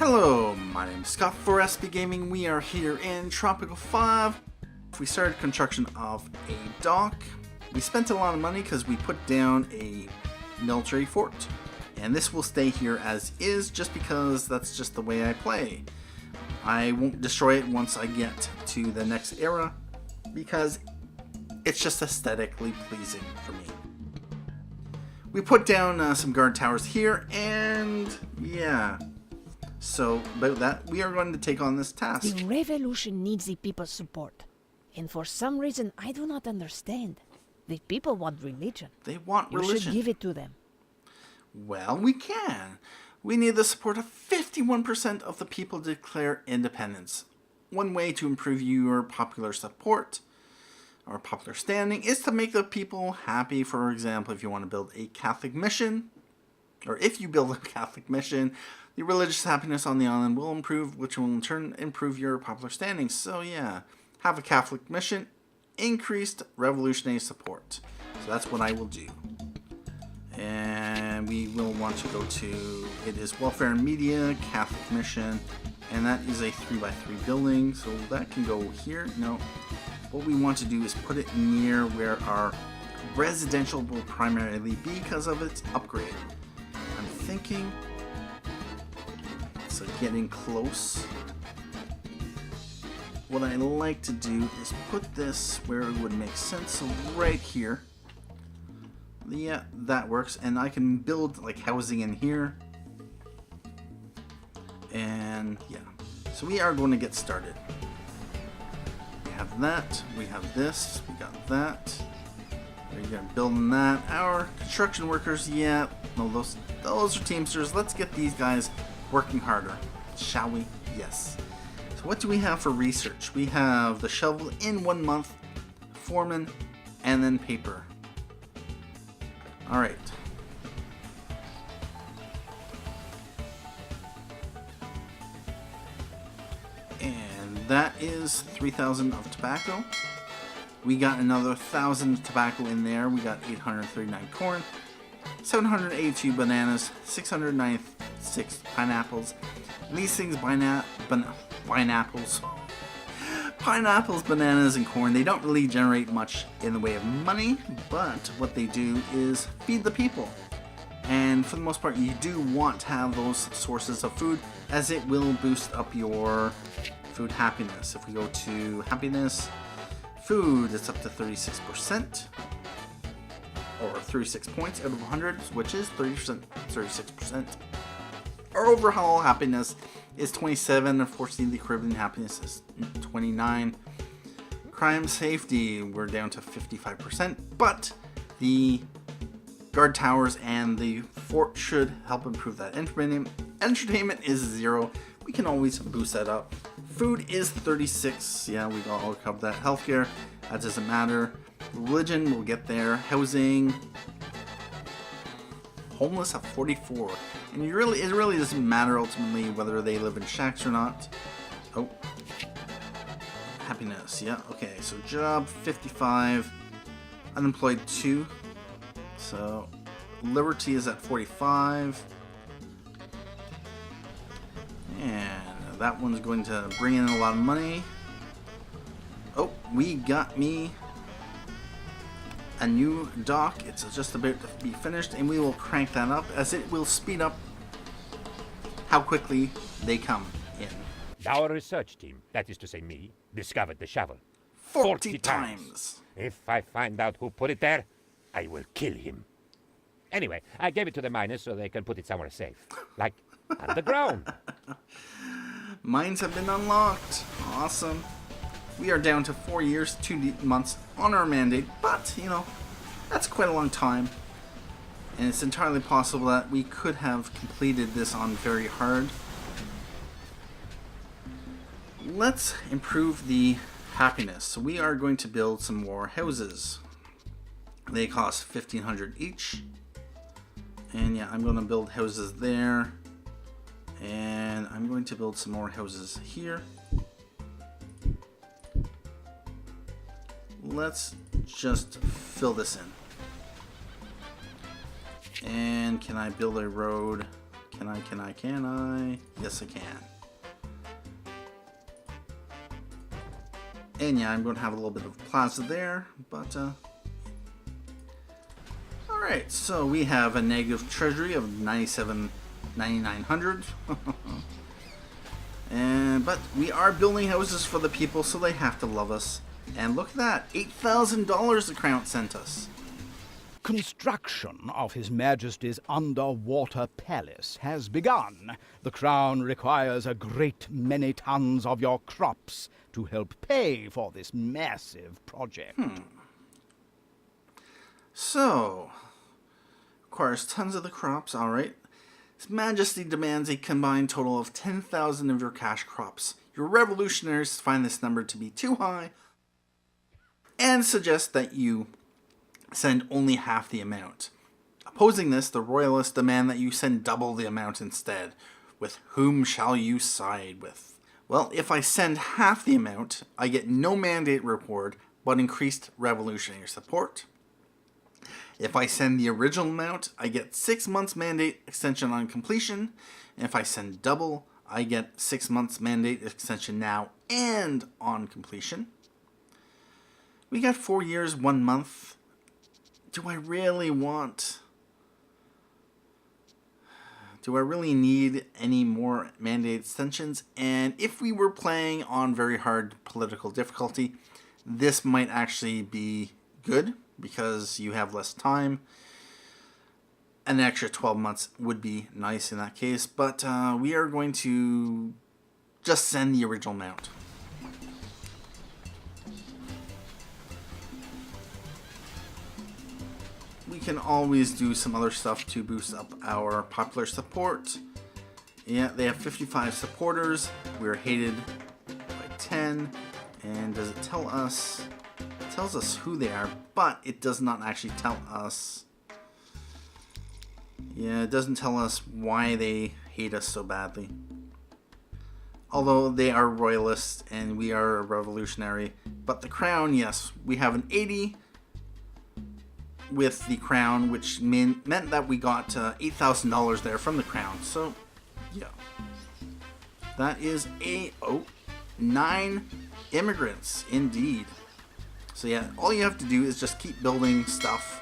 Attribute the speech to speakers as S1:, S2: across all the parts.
S1: Hello, my name is Scott for SB Gaming. We are here in Tropico 5. We started construction of a dock. We spent a lot of money because we put down a military fort. And this will stay here as is just because that's just the way I play. I won't destroy it once I get to the next era because it's just aesthetically pleasing for me. We put down some guard towers here and yeah. So about that, we are going to take on this task.
S2: The revolution needs the people's support. And for some reason I do not understand. The people want religion.
S1: They want religion.
S2: You should give it to them.
S1: Well, we can. We need the support of 51% of the people to declare independence. One way to improve your popular support or popular standing is to make the people happy. For example, if you want to build a Catholic mission, or if you build a Catholic mission, the religious happiness on the island will improve, which will in turn improve your popular standing. So yeah, have a Catholic mission, increased revolutionary support. So that's what I will do. And we will want to go to, it is Welfare and Media, Catholic Mission, and that is a 3x3 building, so that can go here. No, what we want to do is put it near where our residential will primarily be because of its upgrade. I'm thinking, so getting close. What I like to do is put this where it would make sense, so right here. Yeah, that works, and I can build like housing in here. And yeah, so we are going to get started. We have that, we have this, we got that. We're going to build on that. Our construction workers, yeah, no, those are Teamsters. Let's get these guys working harder, shall we? Yes. So what do we have for research? We have the shovel in 1 month, foreman, and then paper. Alright. And that is 3,000 of tobacco. We got another 1,000 tobacco in there. We got 839 corn, 782 bananas, 696 pineapples. These things, pineapples, bananas, and corn, they don't really generate much in the way of money, but what they do is feed the people. And for the most part, you do want to have those sources of food, as it will boost up your food happiness. If we go to happiness, food, it's up to 36%, or 36 points out of 100, which is 36%. Our overall happiness is 27. Unfortunately, the Caribbean happiness is 29. Crime safety, we're down to 55%, but the guard towers and the fort should help improve that. Entertainment is 0. We can always boost that up. Food is 36. Yeah, we got all covered that. Healthcare, that doesn't matter. Religion, we'll get there. Housing, homeless at 44. And it really doesn't matter ultimately whether they live in shacks or not. Oh. Happiness, yeah, okay. So job, 55. Unemployed, 2. So liberty is at 45. And that one's going to bring in a lot of money. Oh, we got me a new dock. It's just about to be finished, and we will crank that up as it will speed up how quickly they come in.
S3: Our research team, that is to say me, discovered the shovel
S1: 40 times.
S3: If I find out who put it there, I will kill him. Anyway, I gave it to the miners so they can put it somewhere safe, like underground.
S1: Mines have been unlocked. Awesome. We are down to 4 years, 2 months on our mandate, but, you know, that's quite a long time. And it's entirely possible that we could have completed this on very hard. Let's improve the happiness. So we are going to build some more houses. They cost 1,500 each. And yeah, I'm going to build houses there. And I'm going to build some more houses here. Let's just fill this in. And can I build a road? Can I? Yes, I can. And yeah, I'm going to have a little bit of plaza there, but alright, so we have a negative treasury of 9,900. But we are building houses for the people, so they have to love us. And look at that, $8,000 the Crown sent us.
S4: Construction of His Majesty's underwater palace has begun. The Crown requires a great many tons of your crops to help pay for this massive project.
S1: So, requires tons of the crops, alright. His Majesty demands a combined total of 10,000 of your cash crops. Your revolutionaries find this number to be too high and suggest that you send only half the amount. Opposing this, the royalists demand that you send double the amount instead. With whom shall you side with? Well, if I send half the amount, I get no mandate reward, but increased revolutionary support. If I send the original amount, I get 6 months mandate extension on completion. And if I send double, I get 6 months mandate extension now and on completion. We got 4 years, 1 month. Do I really need any more mandate extensions? And if we were playing on very hard political difficulty, this might actually be good because you have less time. An extra 12 months would be nice in that case, but we are going to just send the original amount. We can always do some other stuff to boost up our popular support. Yeah, they have 55 supporters. We're hated by 10. And does it tell us? It tells us who they are, but it does not actually tell us. Yeah, it doesn't tell us why they hate us so badly. Although they are royalists and we are a revolutionary. But the Crown, yes, we have an 80 with the Crown, which meant that we got $8,000 there from the Crown. So, yeah. That is 9 immigrants, indeed. So yeah, all you have to do is just keep building stuff,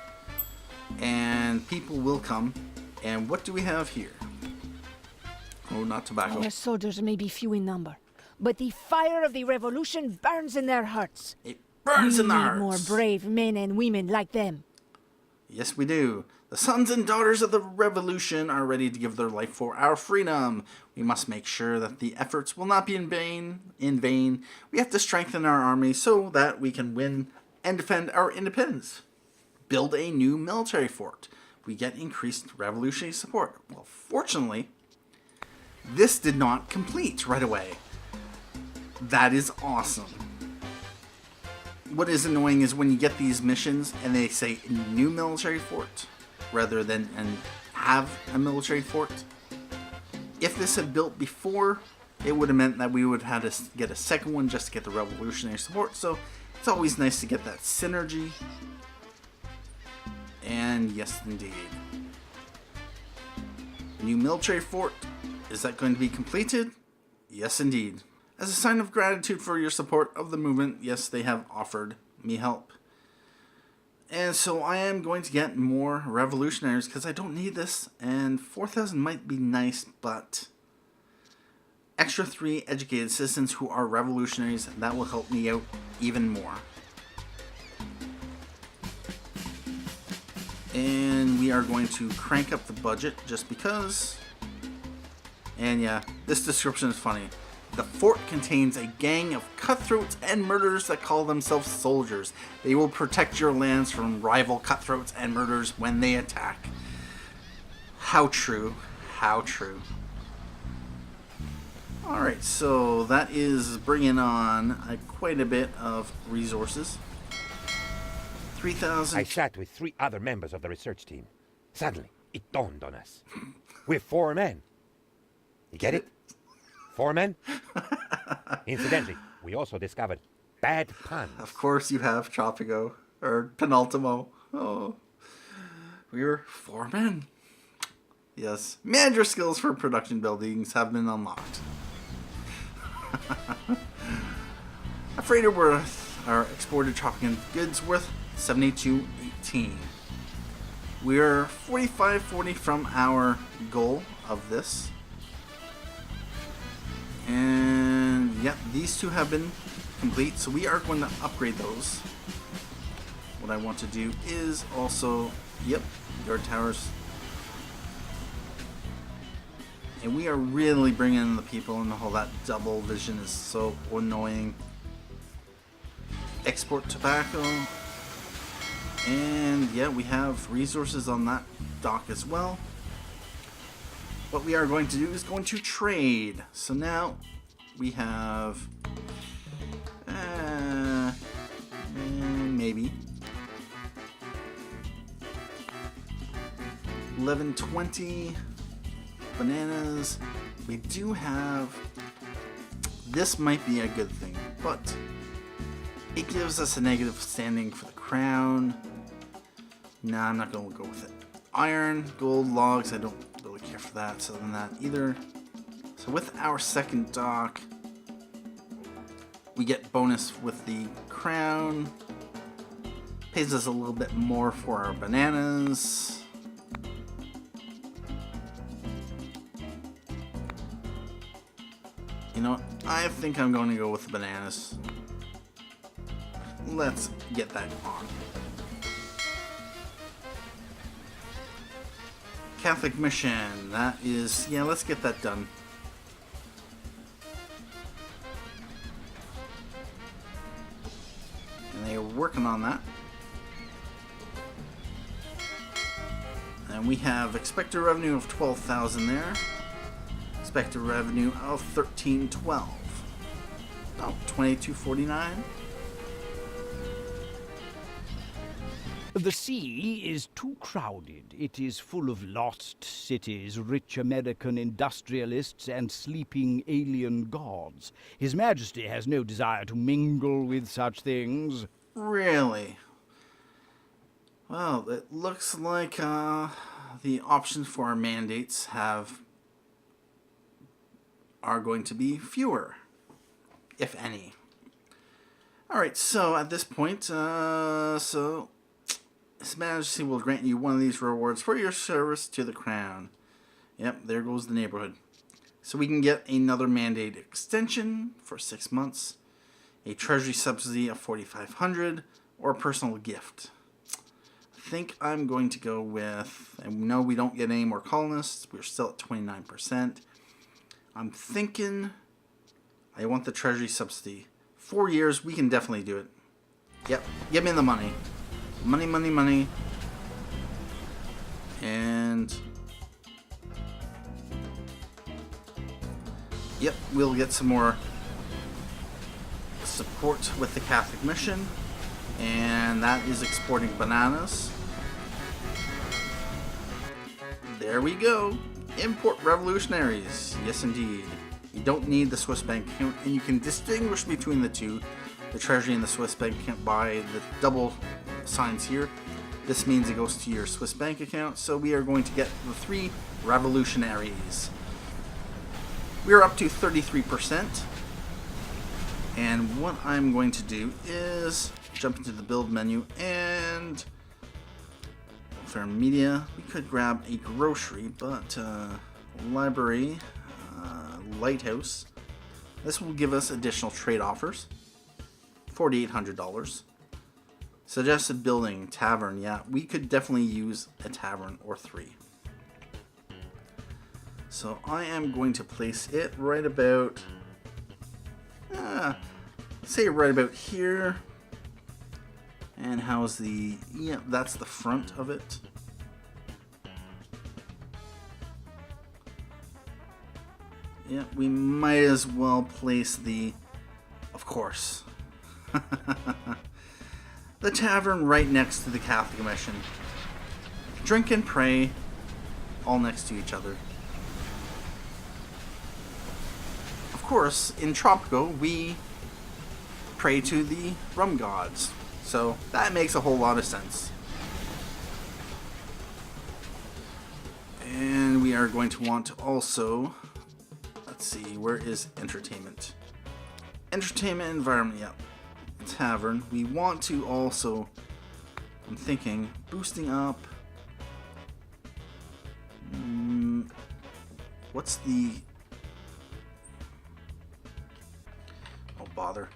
S1: and people will come. And what do we have here? Oh, not tobacco.
S2: Our soldiers may be few in number, but the fire of the revolution burns in their hearts.
S1: It burns in their hearts.
S2: We need more brave men and women like them.
S1: Yes, we do. The sons and daughters of the revolution are ready to give their life for our freedom. We must make sure that the efforts will not be in vain. We have to strengthen our army so that we can win and defend our independence. Build a new military fort. We get increased revolutionary support. Well, fortunately, this did not complete right away. That is awesome. What is annoying is when you get these missions and they say new military fort rather than have a military fort. If this had built before, it would have meant that we would have had to get a second one just to get the revolutionary support. So it's always nice to get that synergy. And yes, indeed. New military fort. Is that going to be completed? Yes, indeed. As a sign of gratitude for your support of the movement, yes, they have offered me help. And so I am going to get more revolutionaries because I don't need this. And 4,000 might be nice, but extra 3 educated citizens who are revolutionaries, that will help me out even more. And we are going to crank up the budget just because. And yeah, this description is funny. The fort contains a gang of cutthroats and murderers that call themselves soldiers. They will protect your lands from rival cutthroats and murderers when they attack. How true. How true. Alright, so that is bringing on quite a bit of resources. 3,000.
S3: I sat with 3 other members of the research team. Suddenly, it dawned on us. We're 4 men. You get it? 4 men? Incidentally, we also discovered bad puns.
S1: Of course you have, Tropico. Or Penultimo. Oh. We were 4 men. Yes, manager skills for production buildings have been unlocked. A freighter worth our exported Tropican goods worth 72.18. We're 45.40 from our goal of this. And yep, these two have been complete, so we are going to upgrade those. What I want to do is also, yep, guard towers. And we are really bringing in the people, and the whole that double vision is so annoying. Export tobacco. And yeah, we have resources on that dock as well. What we are going to do is going to trade. So now we have maybe 1120 bananas. We do have, this might be a good thing, but it gives us a negative standing for the crown. Nah, I'm not going to go with it. Iron, gold, logs, I don't really care for that, so than that either. So with our second dock, we get bonus with the crown. Pays us a little bit more for our bananas. You know what? I think I'm going to go with the bananas. Let's get that on. Catholic mission. That is, yeah, let's get that done. And they are working on that. And we have expected revenue of 12,000 there. Expected revenue of 1312. About 2249.
S4: The sea is too crowded. It is full of lost cities, rich American industrialists, and sleeping alien gods. His Majesty has no desire to mingle with such things.
S1: Really? Well, it looks like the options for our mandates are going to be fewer, if any. Alright, so at this point, His Majesty will grant you one of these rewards for your service to the crown. Yep, there goes the neighborhood. So we can get another mandate extension for 6 months, a treasury subsidy of 4,500, or a personal gift. I think I'm going to go with, and no, we don't get any more colonists. We're still at 29%. I'm thinking I want the treasury subsidy. 4 years, we can definitely do it. Yep, give me the money. Money, money, money. And yep, we'll get some more support with the Catholic mission. And that is exporting bananas. There we go. Import revolutionaries. Yes, indeed. You don't need the Swiss bank account, and you can distinguish between the two, the Treasury and the Swiss bank account, by the double signs here. This means it goes to your Swiss bank account, so we are going to get the 3 revolutionaries. We are up to 33%, and what I'm going to do is jump into the build menu and for media. We could grab a grocery, but library, lighthouse. This will give us additional trade offers. $4,800. Suggested building, tavern. Yeah, we could definitely use a tavern or 3. So I am going to place it right about, say right about here. And how's the, yeah, that's the front of it. Yeah, we might as well place the, of course, the tavern right next to the Catholic mission. Drink and pray, all next to each other. Of course, in Tropico, we pray to the rum gods. So that makes a whole lot of sense. And we are going to want to also, let's see, where is entertainment? Entertainment environment, yep. Tavern. We want to also, I'm thinking, boosting up. What's the... Oh, bother.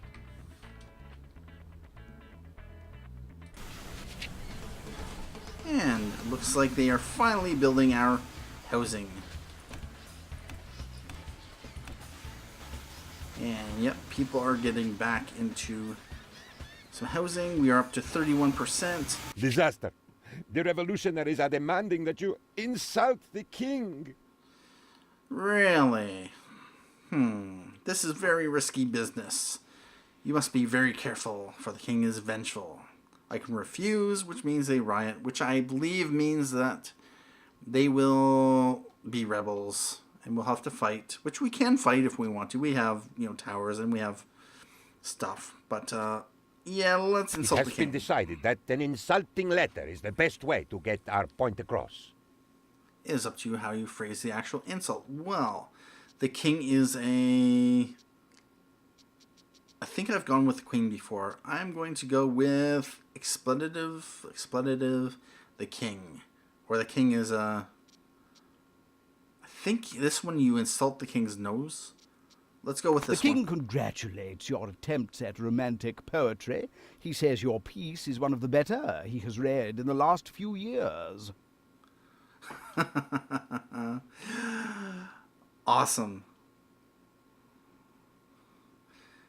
S1: And it looks like they are finally building our housing. And yep, people are getting back into some housing. We are up to 31%.
S3: Disaster. The revolutionaries are demanding that you insult the king.
S1: Really? This is very risky business. You must be very careful, for the king is vengeful. I can refuse, which means they riot, which I believe means that they will be rebels and we'll have to fight, which we can fight if we want to. We have, towers and we have stuff. But, yeah, let's insult the king.
S3: It has been decided that an insulting letter is the best way to get our point across.
S1: It is up to you how you phrase the actual insult. Well, the king is a... I think I've gone with the queen before. I'm going to go with expletive, the king. Or the king is a... I think this one you insult the king's nose. Let's go with this one.
S4: The king congratulates your attempts at romantic poetry. He says your piece is one of the better he has read in the last few years.
S1: Awesome.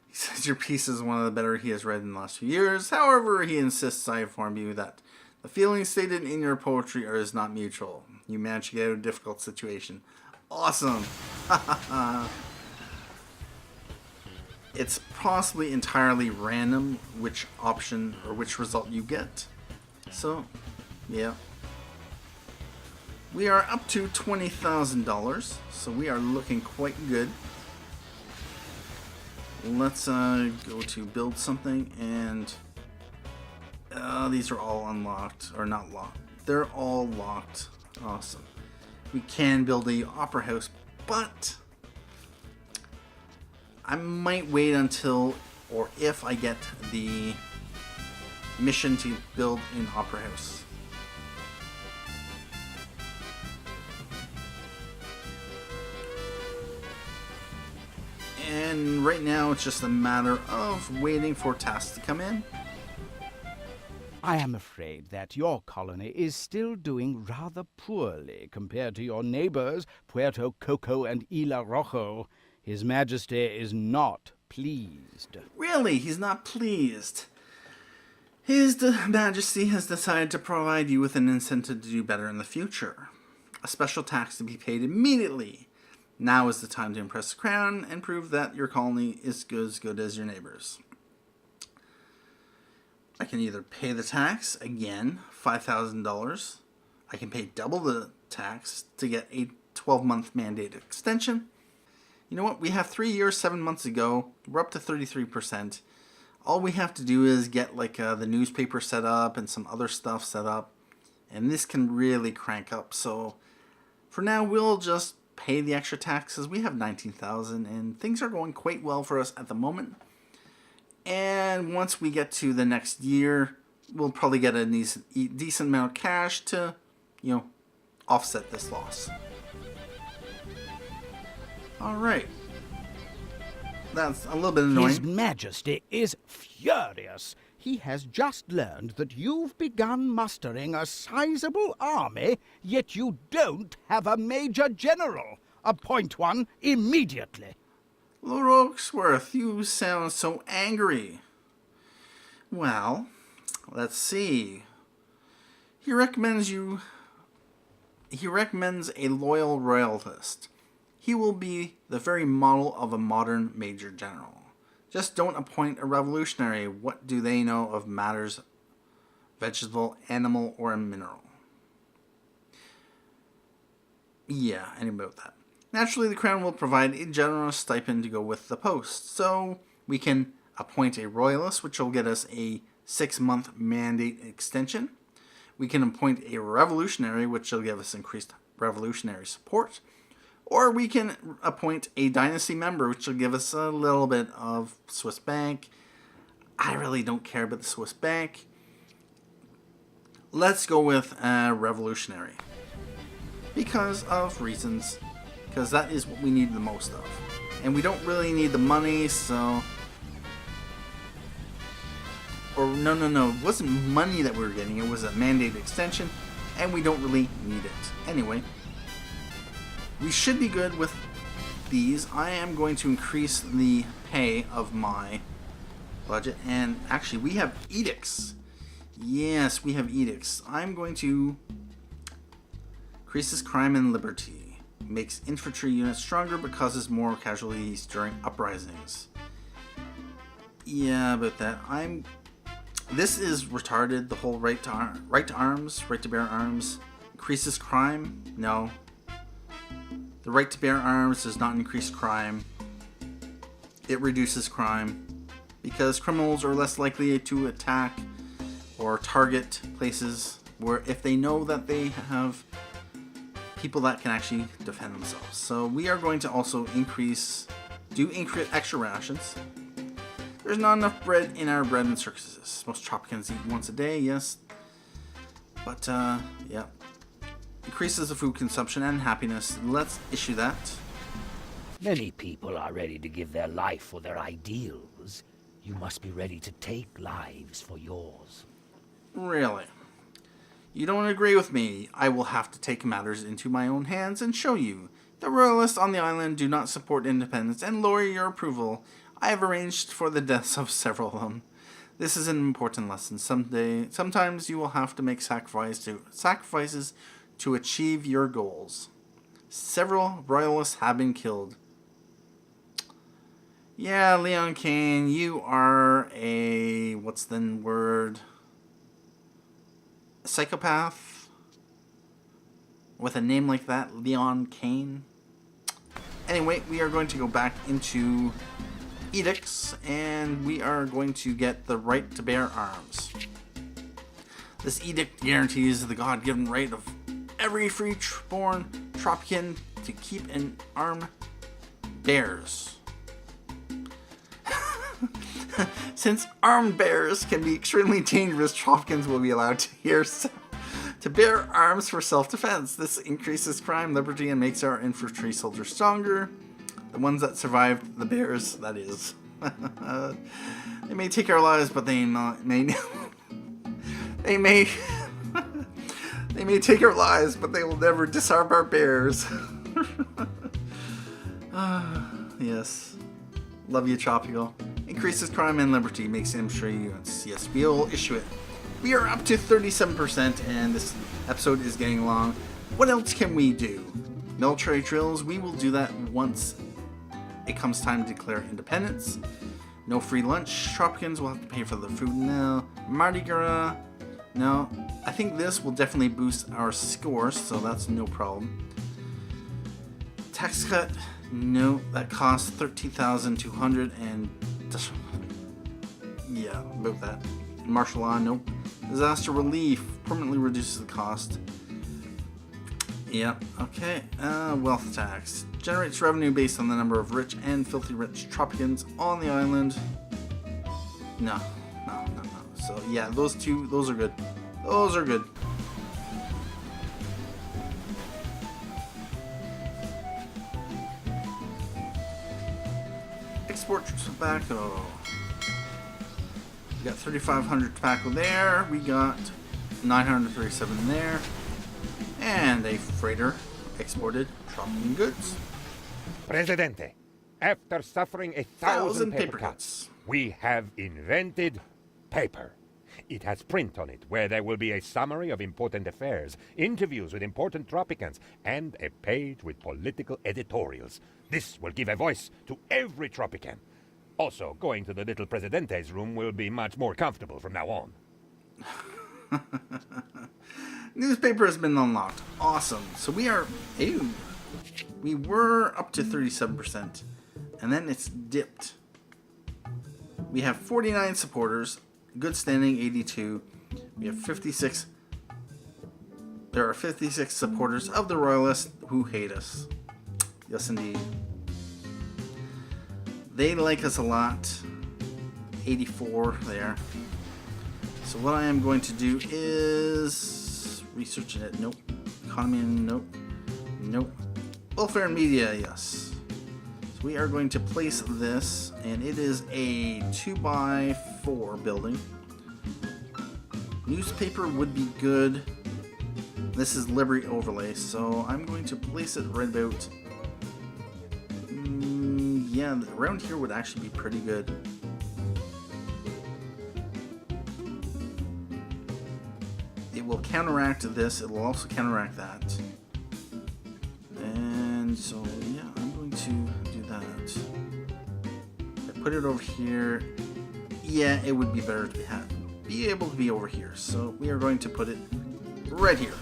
S1: He says your piece is one of the better he has read in the last few years. However, he insists I inform you that the feelings stated in your poetry is not mutual. You managed to get out of a difficult situation. Awesome. It's possibly entirely random which option or which result you get. So, yeah. We are up to $20,000, so we are looking quite good. Let's go to build something, and these are all unlocked, or not locked. They're all locked. Awesome. We can build a opera house, but I might wait until, or if I get the mission to build an opera house. And right now it's just a matter of waiting for tasks to come in.
S4: I am afraid that your colony is still doing rather poorly compared to your neighbors, Puerto Coco and Isla Rojo. His Majesty is not pleased.
S1: Really? He's not pleased? His Majesty has decided to provide you with an incentive to do better in the future. A special tax to be paid immediately. Now is the time to impress the crown and prove that your colony is as good as your neighbors. I can either pay the tax, again, $5,000. I can pay double the tax to get a 12-month mandate extension. You know what? We have 3 years, 7 months ago. We're up to 33%. All we have to do is get the newspaper set up and some other stuff set up. And this can really crank up. So for now, we'll just pay the extra taxes. We have 19,000 and things are going quite well for us at the moment. And once we get to the next year, we'll probably get a decent amount of cash to, offset this loss. Alright. That's a little bit annoying.
S4: His Majesty is furious. He has just learned that you've begun mustering a sizable army, yet you don't have a major general. Appoint one immediately.
S1: Lord Oaksworth, you sound so angry. Well, let's see. He recommends a loyal royalist. He will be the very model of a modern major general. Just don't appoint a revolutionary. What do they know of matters vegetable, animal, or mineral? Yeah, anybody with that. Naturally, the crown will provide a generous stipend to go with the post. So we can appoint a royalist, which will get us a 6-month mandate extension. We can appoint a revolutionary, which will give us increased revolutionary support, or we can appoint a dynasty member, which will give us a little bit of Swiss bank. I really don't care about the Swiss bank. Let's go with a revolutionary. Because of reasons. Because that is what we need the most of. And we don't really need the money, so... Or no. It wasn't money that we were getting. It was a mandate extension. And we don't really need it. Anyway. We should be good with these. I am going to increase the pay of my budget. And actually, we have edicts. Yes, we have edicts. I'm going to... Increases crime and liberty. Makes infantry units stronger but causes more casualties during uprisings. Yeah, about that. This is retarded. The whole right to arms, right to bear arms. Increases crime? No. The right to bear arms does not increase crime. It reduces crime. Because criminals are less likely to attack or target places where if they know that they have people that can actually defend themselves. So we are going to also increase extra rations. There's not enough bread in our bread and circuses. Most Tropicans eat once a day, yes. But, yeah. Increases the food consumption and happiness. Let's issue that.
S5: Many people are ready to give their life for their ideals. You must be ready to take lives for yours.
S1: Really? You don't agree with me? I will have to take matters into my own hands and show you. The royalists on the island do not support independence and lower your approval. I have arranged for the deaths of several of them. This is an important lesson. Sometimes you will have to make sacrifices to achieve your goals. Several royalists have been killed. Yeah, Leon Kane, you are a... what's the word? A psychopath? With a name like that, Leon Kane. Anyway, we are going to go back into edicts, and we are going to get the right to bear arms. This edict guarantees the God-given right of every free-born Tropican to keep and arm bears. Since armed bears can be extremely dangerous, Tropicans will be allowed to bear arms for self-defense. This increases crime, liberty, and makes our infantry soldiers stronger. The ones that survived the bears, that is. They may take our lives, but they may take our lives, but they will never disarm our bears. Yes. Love you, Tropico. Increases crime and liberty, makes infantry units. Yes, we will issue it. We are up to 37%, and this episode is getting long. What else can we do? Military drills, we will do that once it comes time to declare independence. No free lunch. Tropicans will have to pay for the food now. Mardi Gras. No. I think this will definitely boost our scores, so that's no problem. Tax cut. No. That costs 13,200 and... yeah, about that. Martial law, nope. Disaster relief permanently reduces the cost. Yep, okay. Wealth tax. Generates revenue based on the number of rich and filthy rich Tropicans on the island. No. So, yeah, those are good. Those are good. Export tobacco. We got 3,500 tobacco there. We got 937 there. And a freighter exported Tropican goods.
S3: Presidente, after suffering 1,000 paper cuts, we have invented paper. It has print on it, where there will be a summary of important affairs, interviews with important Tropicans, and a page with political editorials. This will give a voice to every Tropican. Also, going to the little Presidente's room will be much more comfortable from now on.
S1: Newspaper has been unlocked. Awesome. So we are... Ew. We were up to 37%. And then it's dipped. We have 49 supporters. Good standing, 82. We have 56 There are 56 supporters of the Royalists who hate us. Yes, indeed. They like us a lot. 84 there. So what I am going to do is research it. Nope. Economy, nope. Nope. Welfare and media, yes. So we are going to place this, and it is a 2x4 building. Newspaper would be good. This is livery overlay, so I'm going to place it right about. Yeah, around here would actually be pretty good. It will counteract this. It will also counteract that. And so, yeah, I'm going to do that. If I put it over here, yeah, it would be better to be able to be over here. So we are going to put it right here.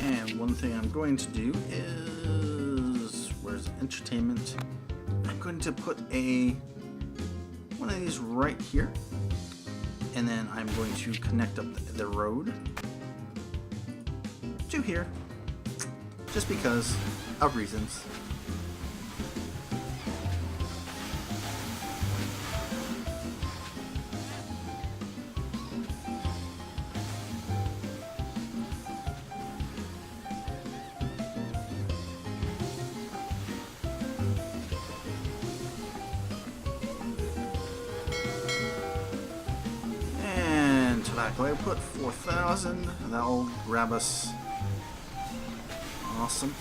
S1: And one thing I'm going to do is, where's entertainment? I'm going to put one of these right here, and then I'm going to connect up the road to here, just because of reasons. I put 4,000, and that'll grab us. Awesome.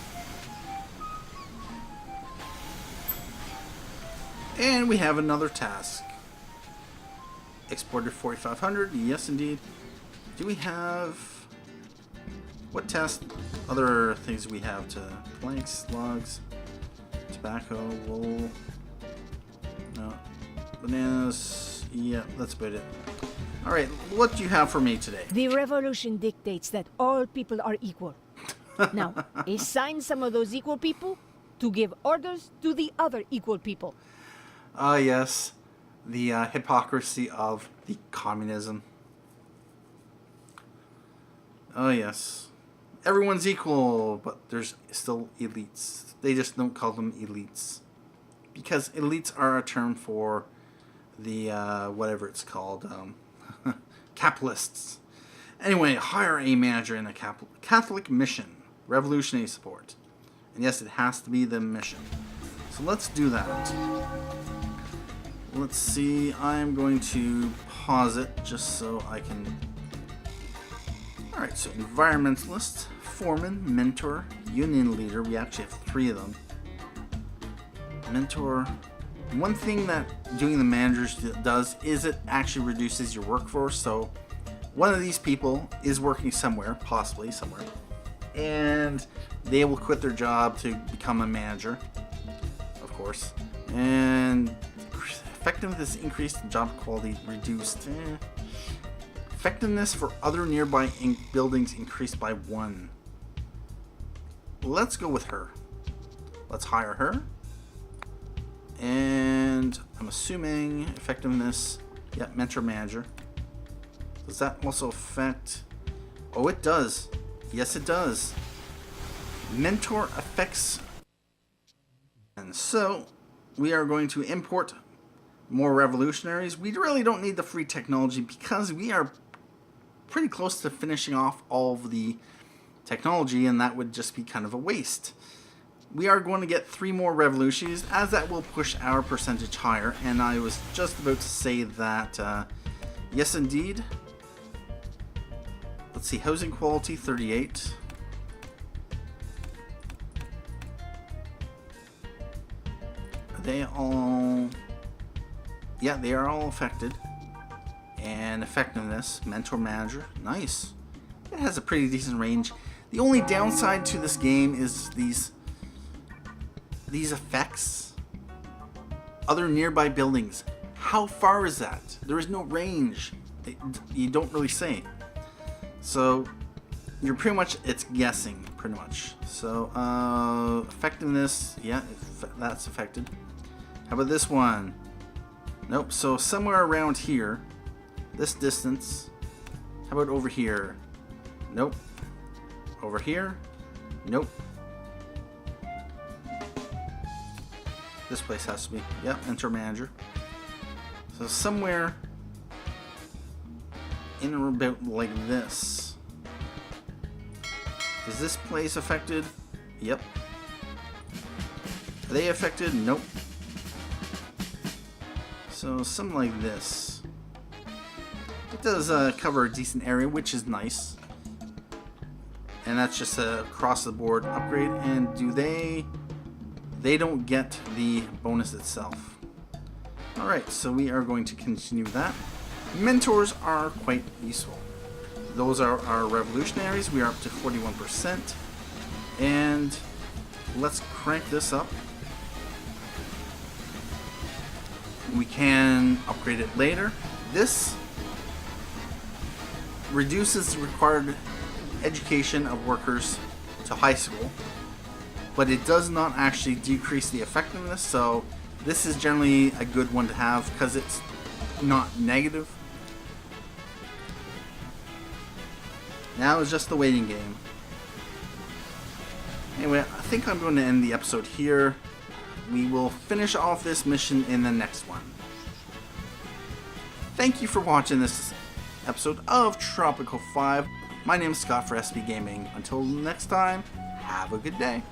S1: And we have another task. Exported 4,500, yes indeed. Do we have... what task? Other things we have to... planks, logs, tobacco, wool... no. Bananas... yeah, that's about it. Alright, what do you have for me today?
S2: The revolution dictates that all people are equal. Now, assign some of those equal people to give orders to the other equal people.
S1: Ah, yes. The hypocrisy of the communism. Oh, yes. Everyone's equal, but there's still elites. They just don't call them elites. Because elites are a term for the, whatever it's called, capitalists. Anyway, hire a manager in a Catholic mission. Revolutionary support. And yes, it has to be the mission. So let's do that. Let's see, I'm going to pause it just so I can... Alright, so environmentalist, foreman, mentor, union leader. We actually have 3 of them. Mentor. One thing that doing the managers does is it actually reduces your workforce. So one of these people is working somewhere, possibly somewhere, and they will quit their job to become a manager, of course. And effectiveness increased, job quality reduced. Effectiveness for other nearby buildings increased by 1. Let's go with her. Let's hire her. And I'm assuming effectiveness, yeah, mentor manager. Does that also affect? Oh, it does. Yes, it does. Mentor affects. And so we are going to import more revolutionaries. We really don't need the free technology because we are pretty close to finishing off all of the technology, and that would just be kind of a waste. We are going to get 3 more revolutions, as that will push our percentage higher. And I was just about to say that, yes indeed. Let's see, housing quality 38. Are they all... yeah, they are all affected. And effectiveness, mentor manager, nice. It has a pretty decent range. The only downside to this game is these effects. Other nearby buildings. How far is that? There is no range. You don't really say. So you're pretty much, it's guessing. pretty much. So, effectiveness, yeah, that's affected. How about this one? Nope, so somewhere around here, this distance. How about over here? Nope. Over here? Nope. This place has to be, yep, enter manager. So somewhere in or about like this. Is this place affected? Yep. Are they affected? Nope. So something like this. It does cover a decent area, which is nice. And that's just a across the board upgrade. And do they don't get the bonus itself. Alright, so we are going to continue that. Mentors are quite useful. Those are our revolutionaries. We are up to 41%. And let's crank this up. We can upgrade it later. This reduces the required education of workers to high school, but it does not actually decrease the effectiveness, so this is generally a good one to have because it's not negative. Now it's just the waiting game. Anyway, I think I'm going to end the episode here. We will finish off this mission in the next one. Thank you for watching this episode of Tropico 5. My name is Scott for SB Gaming. Until next time, have a good day.